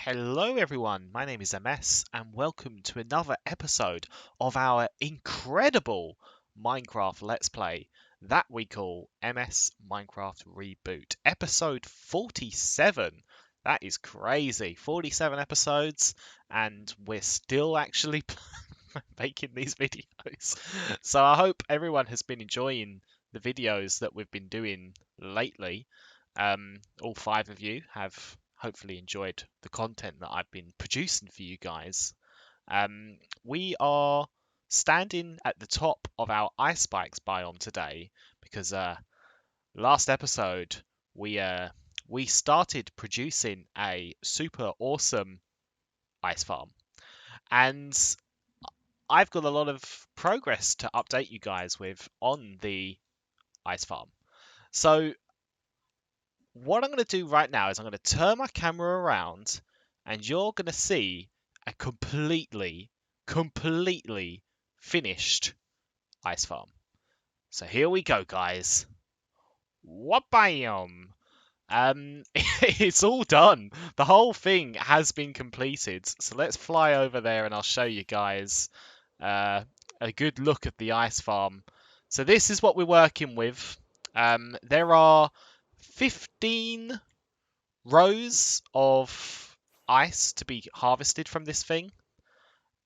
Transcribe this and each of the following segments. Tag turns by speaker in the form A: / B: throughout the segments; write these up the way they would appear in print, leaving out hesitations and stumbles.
A: Hello everyone, my name is MS and welcome to another episode of our incredible Minecraft Let's Play that we call MS Minecraft Reboot. Episode 47. That is crazy. 47 episodes and we're still actually making these videos. So I hope everyone has been enjoying the videos that we've been doing lately. All 5 of you have hopefully enjoyed the content that I've been producing for you guys. We are standing at the top of our ice spikes biome today because last episode we started producing a super awesome ice farm, and I've got a lot of progress to update you guys with on the ice farm. So what I'm going to do right now is I'm going to turn my camera around and you're going to see a completely finished ice farm. So here we go, guys. Wabam! It's all done. The whole thing has been completed. So let's fly over there and I'll show you guys a good look at the ice farm. So this is what we're working with. There are 15 rows of ice to be harvested from this thing.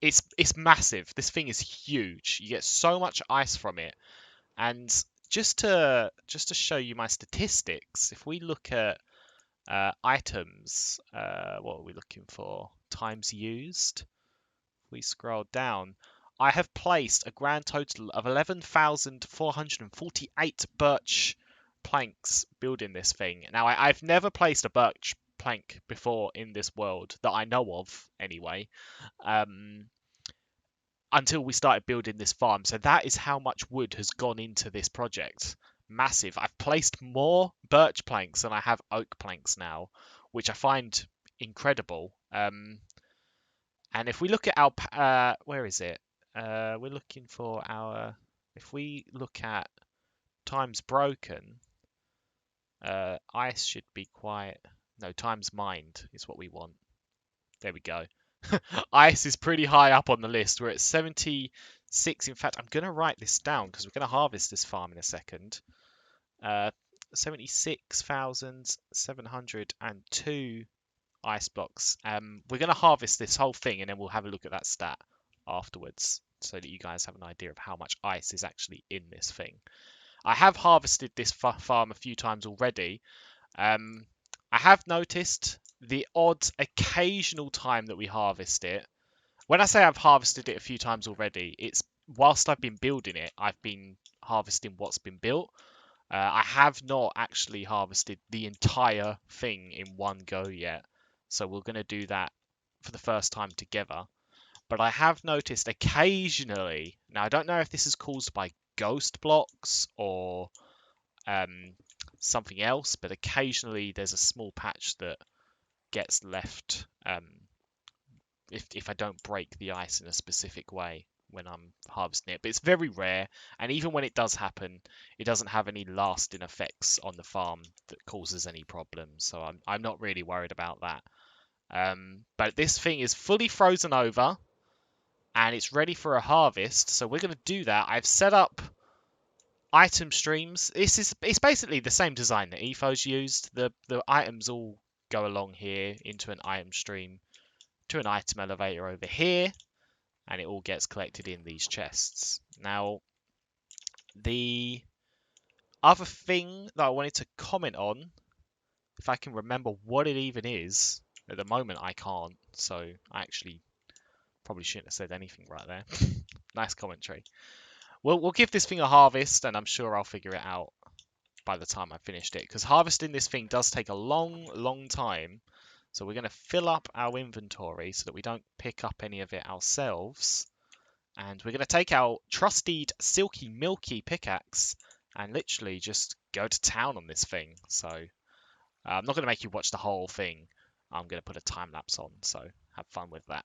A: It's massive. This thing is huge. You get so much ice from it. And just to show you my statistics, if we look at items, what are we looking for? Times used. If we scroll down, I have placed a grand total of 11,448 birch planks building this thing. Now, I've never placed a birch plank before in this world that I know of, anyway, until we started building this farm. So that is how much wood has gone into this project. Massive. I've placed more birch planks than I have oak planks now, which I find incredible. And if we look at our, where is it? We're looking for our, if we look at times broken, ice should be quite, no, times mined is what we want. There we go. Ice is pretty high up on the list. We're at 76. In fact, I'm going to write this down because we're going to harvest this farm in a second. 76,702 ice blocks. We're going to harvest this whole thing and then we'll have a look at that stat afterwards so that you guys have an idea of how much ice is actually in this thing. I have harvested this farm a few times already. I have noticed the odd occasional time that we harvest it. When I say I've harvested it a few times already, it's whilst I've been building it, I've been harvesting what's been built. I have not actually harvested the entire thing in one go yet. So we're going to do that for the first time together. But I have noticed occasionally, now I don't know if this is caused by ghost blocks or something else, but occasionally there's a small patch that gets left if I don't break the ice in a specific way when I'm harvesting it. But it's very rare, and even when it does happen, it doesn't have any lasting effects on the farm that causes any problems. So I'm not really worried about that. But this thing is fully frozen over and it's ready for a harvest. So we're going to do that. I've set up item streams. It's basically the same design that Etho's used. The items all go along here into an item stream to an item elevator over here, and it all gets collected in these chests. Now, the other thing that I wanted to comment on, if I can remember what it even is, at the moment I can't, so I actually probably shouldn't have said anything right there. Nice commentary. We'll give this thing a harvest, and I'm sure I'll figure it out by the time I finished it, because harvesting this thing does take a long time. So we're going to fill up our inventory so that we don't pick up any of it ourselves. And we're going to take our trusted silky milky pickaxe and literally just go to town on this thing. So I'm not going to make you watch the whole thing. I'm going to put a time lapse on, so have fun with that.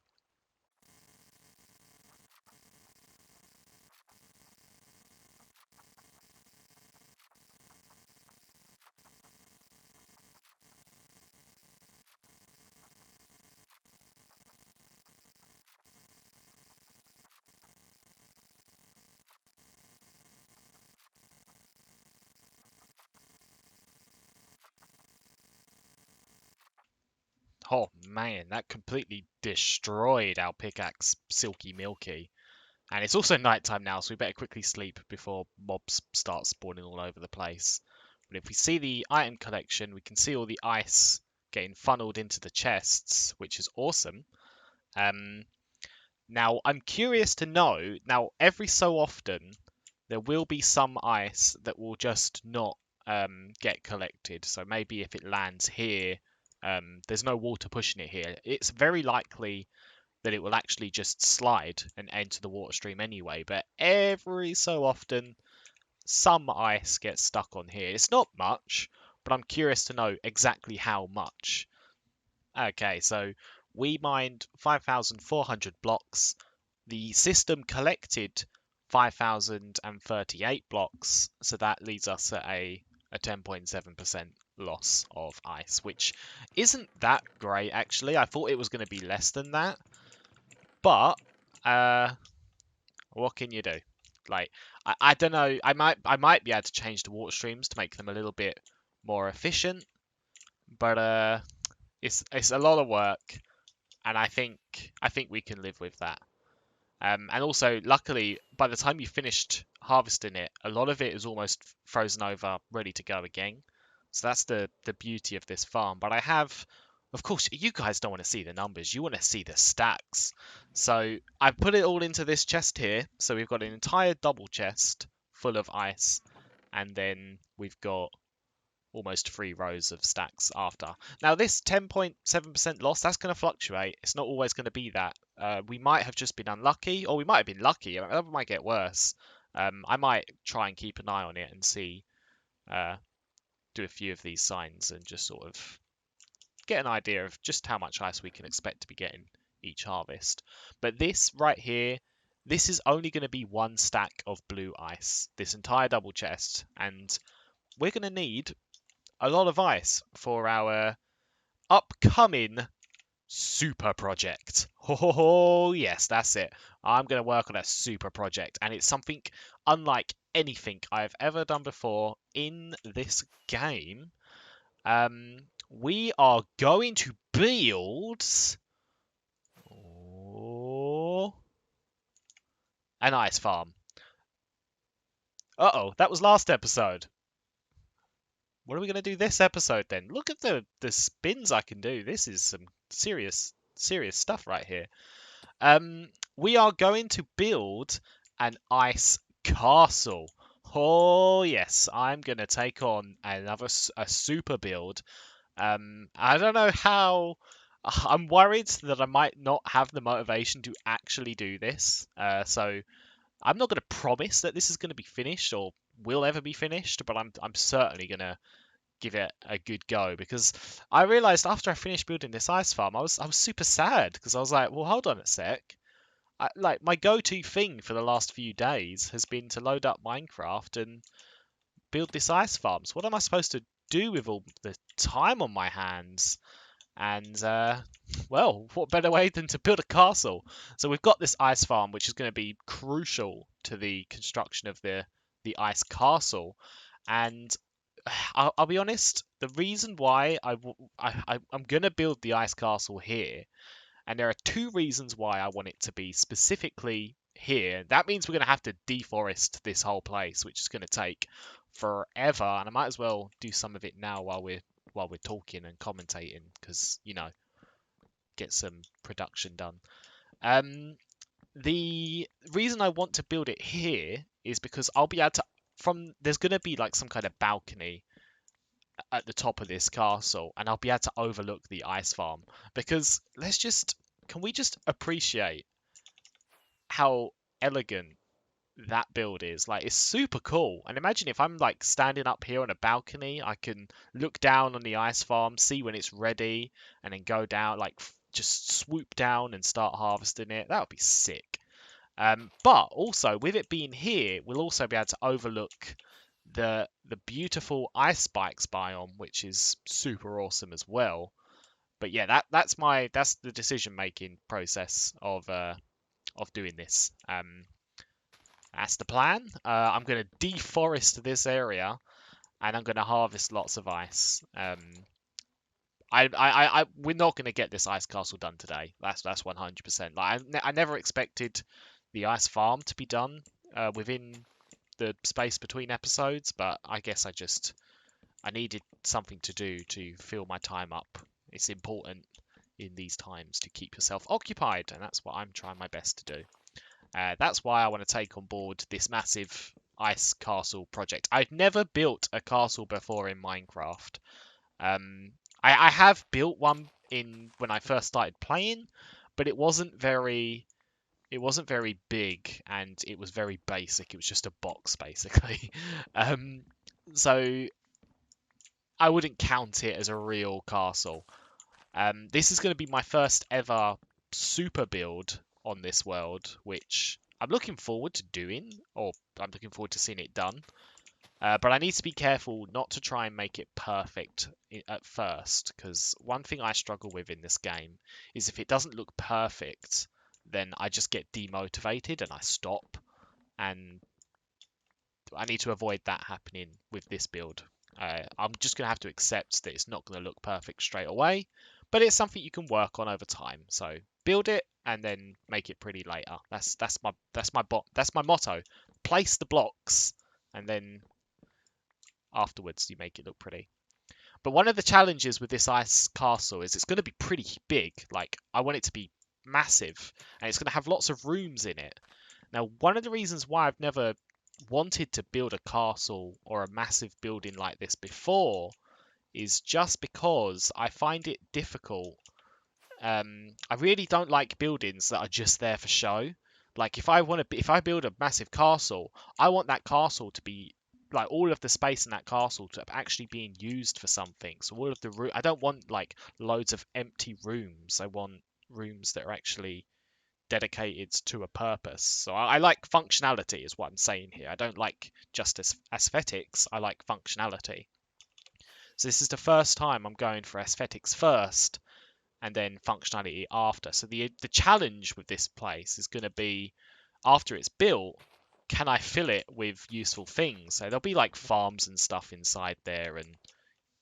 A: Oh man, that completely destroyed our pickaxe, Silky Milky. And it's also nighttime now, so we better quickly sleep before mobs start spawning all over the place. But if we see the item collection, we can see all the ice getting funneled into the chests, which is awesome. Now, I'm curious to know, now every so often, there will be some ice that will just not get collected. So maybe if it lands here, there's no water pushing it here. It's very likely that it will actually just slide and enter the water stream anyway. But every so often, some ice gets stuck on here. It's not much, but I'm curious to know exactly how much. Okay, so we mined 5,400 blocks. The system collected 5,038 blocks, so that leads us at a 10.7% loss of ice, which isn't that great actually. I thought it was going to be less than that, but what can you do? Like, I don't know. I might be able to change the water streams to make them a little bit more efficient, but it's a lot of work, and I think we can live with that. And also, luckily, by the time you finished harvesting it, a lot of it is almost frozen over, ready to go again. So that's the beauty of this farm. But I have, of course, you guys don't want to see the numbers. You want to see the stacks. So I put it all into this chest here. So we've got an entire double chest full of ice, and then we've got almost 3 rows of stacks after. Now this 10.7% loss, that's going to fluctuate. It's not always going to be that. We might have just been unlucky, or we might have been lucky. That might get worse. I might try and keep an eye on it and see, do a few of these signs and just sort of get an idea of just how much ice we can expect to be getting each harvest. But this right here, this is only going to be 1 stack of blue ice, this entire double chest, and we're going to need a lot of ice for our upcoming super project. Oh, yes, that's it. I'm going to work on a super project, and it's something unlike anything I've ever done before in this game. We are going to build an ice farm. Uh-oh, that was last episode. What are we going to do this episode then? Look at the spins I can do. This is some serious stuff right here. We are going to build an ice castle. Oh yes, I'm going to take on a super build. I don't know how. I'm worried that I might not have the motivation to actually do this. So I'm not going to promise that this is going to be finished or will ever be finished, but I'm certainly going to give it a good go, because I realized after I finished building this ice farm, I was super sad, because I was like, well, hold on a sec. Like, my go-to thing for the last few days has been to load up Minecraft and build this ice farm. So what am I supposed to do with all the time on my hands? And well, what better way than to build a castle? So we've got this ice farm, which is going to be crucial to the construction of the ice castle. And I'll be honest, the reason why I'm going to build the ice castle here, and there are 2 reasons why I want it to be specifically here. That means we're going to have to deforest this whole place, which is going to take forever, and I might as well do some of it now while we're talking and commentating, because, you know, get some production done. The reason I want to build it here is because I'll be able to, there's going to be like some kind of balcony at the top of this castle, and I'll be able to overlook the ice farm. Because can we just appreciate how elegant that build is? Like, it's super cool. And imagine if I'm like standing up here on a balcony, I can look down on the ice farm, see when it's ready, and then go down, like just swoop down and start harvesting it. That would be sick. But also, with it being here, we'll also be able to overlook the beautiful ice spikes biome, which is super awesome as well. But yeah, that's the decision making process of doing this. That's the plan. I'm going to deforest this area, and I'm going to harvest lots of ice. we're not going to get this ice castle done today. That's 100%. Like I never expected the ice farm to be done within the space between episodes, but I guess I needed something to do to fill my time up. It's important in these times to keep yourself occupied, and that's what I'm trying my best to do. That's why I want to take on board this massive ice castle project. I've never built a castle before in Minecraft. Um, I have built one in when I first started playing, but it wasn't very big and it was very basic. It was just a box basically. um, so I wouldn't count it as a real castle. This is going to be my first ever super build on this world, which I'm looking forward to doing, or I'm looking forward to seeing it done. But I need to be careful not to try and make it perfect at first, because one thing I struggle with in this game is if it doesn't look perfect, then I just get demotivated and I stop. And I need to avoid that happening with this build. I'm just going to have to accept that it's not going to look perfect straight away, but it's something you can work on over time. So build it and then make it pretty later. That's my motto. Place the blocks and then afterwards you make it look pretty. But one of the challenges with this ice castle is it's going to be pretty big. Like I want it to be massive and it's going to have lots of rooms in it. Now, one of the reasons why I've never wanted to build a castle or a massive building like this before is just because I find it difficult. I really don't like buildings that are just there for show. Like if I build a massive castle, I want that castle to be like all of the space in that castle to actually being used for something. So all of the I don't want like loads of empty rooms. I want rooms that are actually dedicated to a purpose. So I like functionality is what I'm saying here. I don't like just aesthetics. I like functionality. So this is the first time I'm going for aesthetics first and then functionality after. So the challenge with this place is going to be after it's built, can I fill it with useful things? So there'll be like farms and stuff inside there and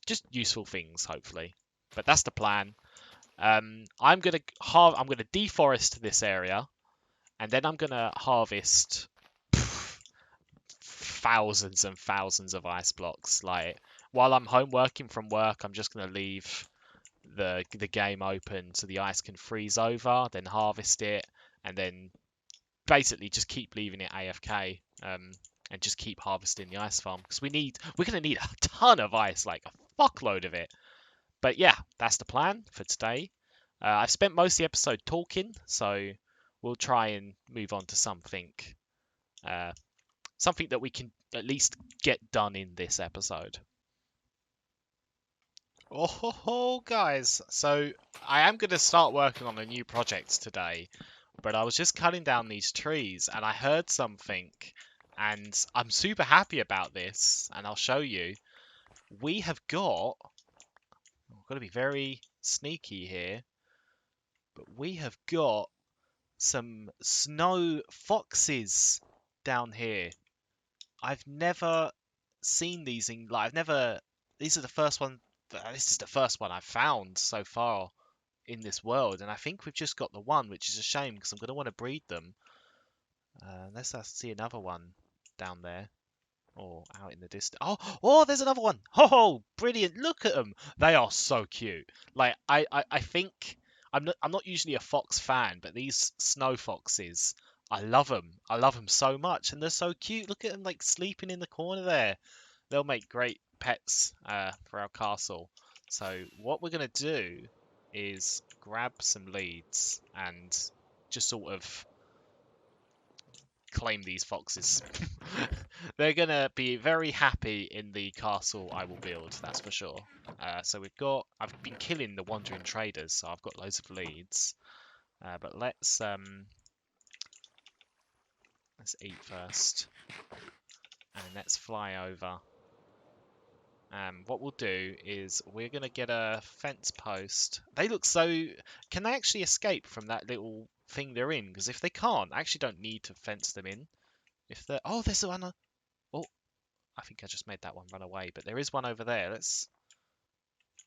A: just useful things hopefully. But that's the plan. I'm gonna deforest this area, and then I'm gonna harvest thousands and thousands of ice blocks. Like while I'm home working from work, I'm just gonna leave the game open so the ice can freeze over, then harvest it, and then basically just keep leaving it AFK. And just keep harvesting the ice farm because we're gonna need a ton of ice, like a fuckload of it. But yeah, that's the plan for today. I've spent most of the episode talking, so we'll try and move on to uh, something that we can at least get done in this episode. Oh, guys, so I am going to start working on a new project today, but I was just cutting down these trees and I heard something, and I'm super happy about this, and I'll show you. We have got to be very sneaky here, but we have got some snow foxes down here. I've never seen these in like I've never these are the first one this is the first one I've found so far in this world, and I think we've just got the one, which is a shame because I'm going to want to breed them. Let's see another one down there or out in the distance. Oh, there's another one. Oh, brilliant. Look at them. They are so cute. Like I think I'm not usually a fox fan, but these snow foxes, I love them. I love them so much, and they're so cute. Look at them like sleeping in the corner there. They'll make great pets for our castle. So what we're gonna do is grab some leads and just sort of claim these foxes. They're gonna be very happy in the castle I will build, that's for sure. So I've been killing the wandering traders, so I've got loads of leads. But let's eat first, and let's fly over. What we'll do is we're gonna get a fence post. They look so. Can they actually escape from that little thing they're in? Because if they can't, I actually don't need to fence them in. If they're there's one. Oh, I think I just made that one run away, but there is one over there.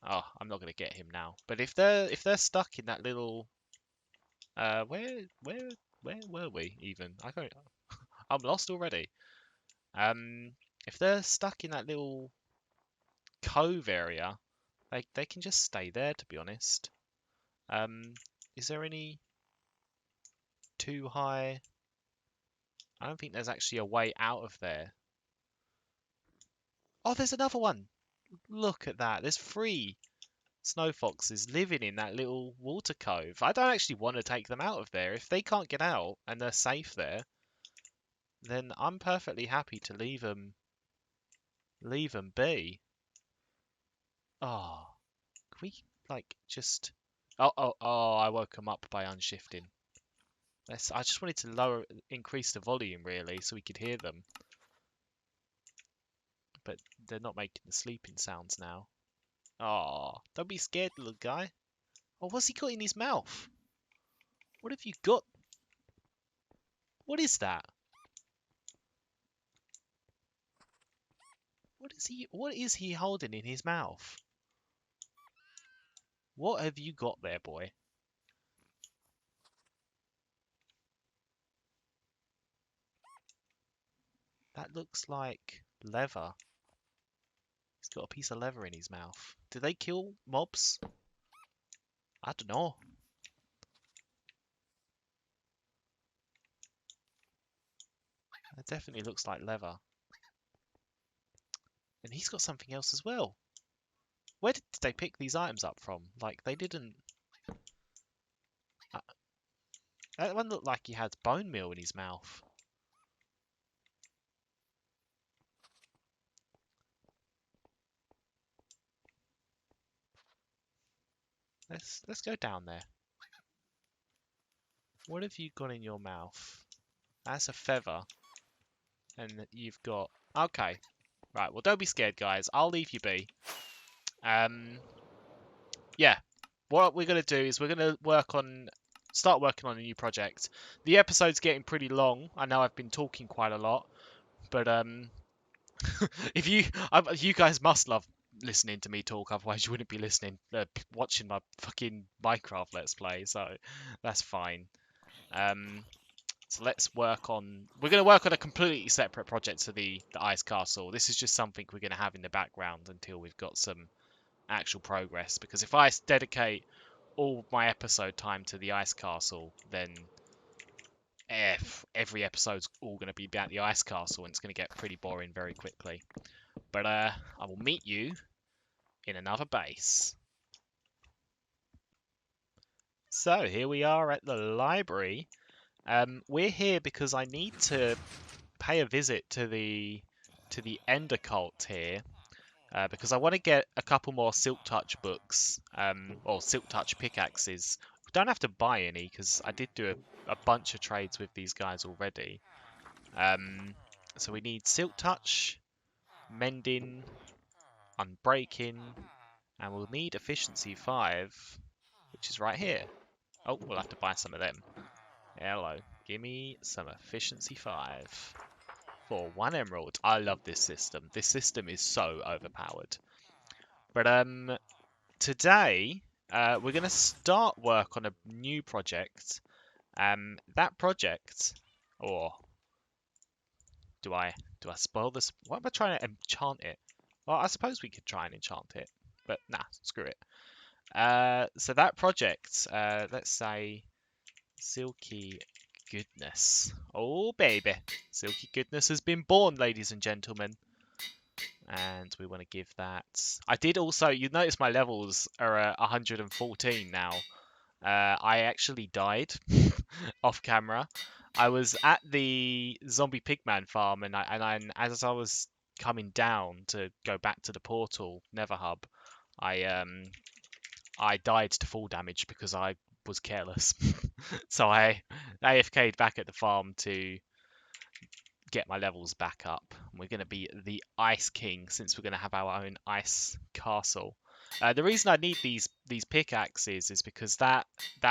A: Oh, I'm not gonna get him now. But if they're stuck in that little where were we even? I'm lost already. If they're stuck in that little cove area, they can just stay there, to be honest. Um, is there any too high? I don't think there's actually a way out of there. Oh, there's another one. Look at that. There's 3 snow foxes living in that little water cove. I don't actually want to take them out of there. If they can't get out and they're safe there, then I'm perfectly happy to leave them be. Oh, can we like just? Oh! I woke them up by unshifting. I just wanted to increase the volume really, so we could hear them. But they're not making the sleeping sounds now. Oh, don't be scared, little guy. Oh, what's he got in his mouth? What have you got? What is that? What is he holding in his mouth? What have you got there, boy? That looks like leather. He's got a piece of leather in his mouth. Do they kill mobs? I don't know. It definitely looks like leather. And he's got something else as well. Where did they pick these items up from? Like, they didn't... That one looked like he had bone meal in his mouth. Let's go down there. What have you got in your mouth? That's a feather. And you've got... Okay. Right, well, don't be scared, guys. I'll leave you be. Yeah. What we're going to do is we're going to start working on a new project. The episode's getting pretty long. I know I've been talking quite a lot. But, if you guys must love listening to me talk, otherwise you wouldn't be watching my fucking Minecraft Let's Play, so that's fine. So we're going to work on a completely separate project to the Ice Castle. This is just something we're going to have in the background until we've got some actual progress, because if I dedicate all my episode time to the Ice Castle, then every episode's all going to be about the Ice Castle, and it's going to get pretty boring very quickly. But I will meet you in another base. So here we are at the library. We're here because I need to pay a visit to the Ender Cult here, because I want to get a couple more Silk Touch books, or Silk Touch pickaxes. We don't have to buy any because I did do a bunch of trades with these guys already. So we need Silk Touch, Mending, Unbreaking, and we'll need Efficiency 5, which is right here. Oh, we'll have to buy some of them. Hello, give me some Efficiency 5 for 1 emerald. I love this system. This system is so overpowered. But today we're going to start work on a new project. That project, or do I spoil this? What am I trying to enchant it? Well, I suppose we could try and enchant it, but nah, screw it. So that project, let's say Silky Goodness. Oh, baby. Silky Goodness has been born, ladies and gentlemen. And we want to give that... I did also... You notice my levels are 114 now. I actually died off camera. I was at the zombie pigman farm, and as I was coming down to go back to the portal, Nether Hub, I died to fall damage because I was careless. So I AFK'd back at the farm to get my levels back up. We're going to be the Ice King, since we're going to have our own ice castle. The reason I need these pickaxes is because that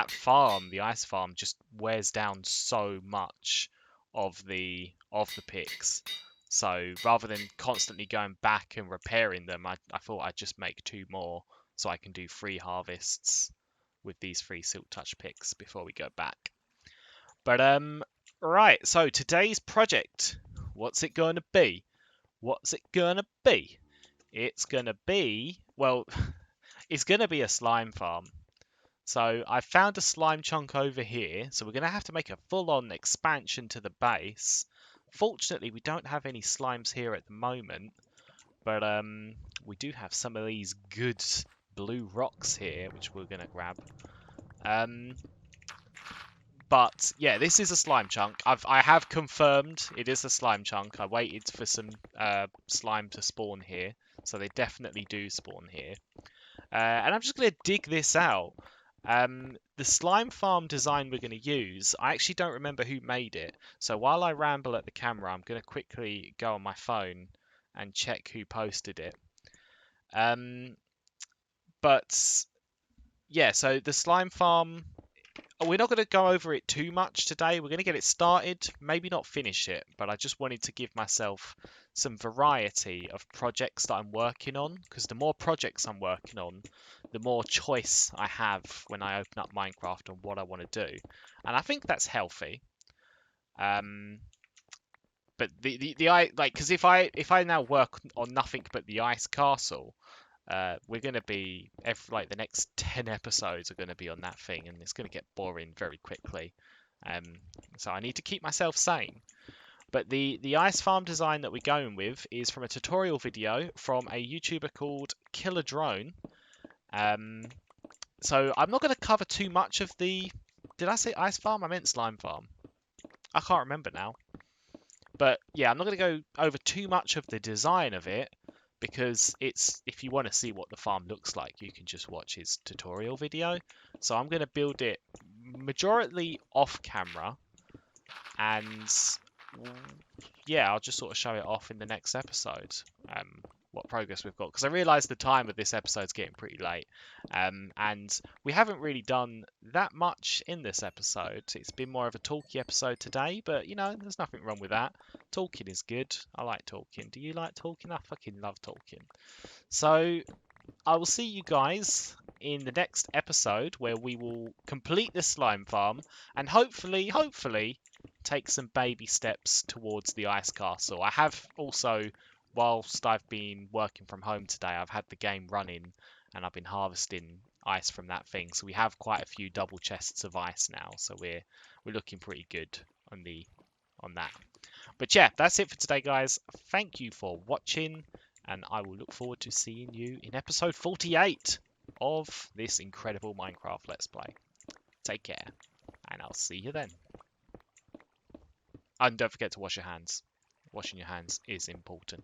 A: farm, the ice farm, just wears down so much of the picks. So rather than constantly going back and repairing them, I thought I'd just make 2 more, so I can do free harvests with these free silk touch picks before we go back. But right, so today's project, what's it going to be? What's it going to be? It's going to be, well, it's going to be a slime farm. So I found a slime chunk over here, so we're going to have to make a full-on expansion to the base. Fortunately, we don't have any slimes here at the moment, but we do have some of these good blue rocks here, which we're going to grab. But yeah, this is a slime chunk. I have confirmed it is a slime chunk. I waited for some slime to spawn here, so they definitely do spawn here. And I'm just going to dig this out. The slime farm design we're going to use, I actually don't remember who made it. So while I ramble at the camera, I'm going to quickly go on my phone and check who posted it. But yeah, so the slime farm, we're not going to go over it too much today. We're going to get it started, maybe not finish it, but I just wanted to give myself some variety of projects that I'm working on, because the more projects I'm working on, the more choice I have when I open up Minecraft on what I want to do. And I think that's healthy. But because if I now work on nothing but the ice castle, we're going to be, like the next 10 episodes are going to be on that thing, and it's going to get boring very quickly. So I need to keep myself sane. But the ice farm design that we're going with is from a tutorial video from a YouTuber called Killer Drone. So I'm not going to cover too much of the... Did I say ice farm? I meant slime farm. I can't remember now. But yeah, I'm not going to go over too much of the design of it, because if you want to see what the farm looks like, you can just watch his tutorial video. So I'm going to build it majority off camera, and yeah, I'll just sort of show it off in the next episode, what progress we've got, because I realise the time of this episode's getting pretty late, and we haven't really done that much in this episode. It's been more of a talky episode today, but you know, there's nothing wrong with that. Talking is good. I like talking. Do you like talking? I fucking love talking. So I will see you guys in the next episode, where we will complete the slime farm and hopefully take some baby steps towards the ice castle. I have also, whilst I've been working from home today, I've had the game running and I've been harvesting ice from that thing. So we have quite a few double chests of ice now. So we're looking pretty good on that. But yeah, that's it for today, guys. Thank you for watching, and I will look forward to seeing you in episode 48 of this incredible Minecraft Let's Play. Take care, and I'll see you then. And don't forget to wash your hands. Washing your hands is important.